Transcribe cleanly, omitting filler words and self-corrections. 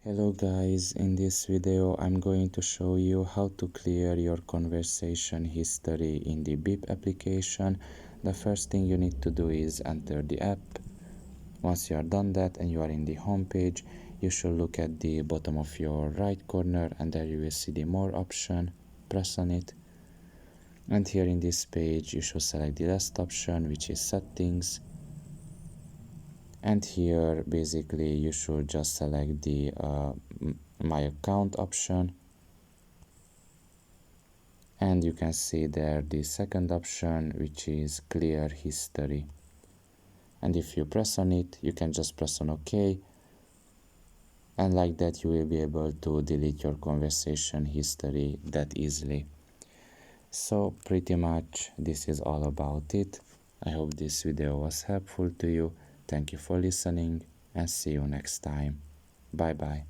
Hello guys, in this video I'm going to show you how to clear your conversation history in the Beep application. The first thing you need to do is enter the app. Once you are done that and you are in the home page, you should look at the bottom of your right corner and there you will see the more option. Press on it. And here in this page you should select the last option, which is settings. And here basically you should just select the my account option, and you can see there the second option, which is clear history. And if you press on it, you can just press on OK, and like that you will be able to delete your conversation history that easily. So pretty much this is all about it. I hope this video was helpful to you. Thank you for listening and see you next time. Bye bye.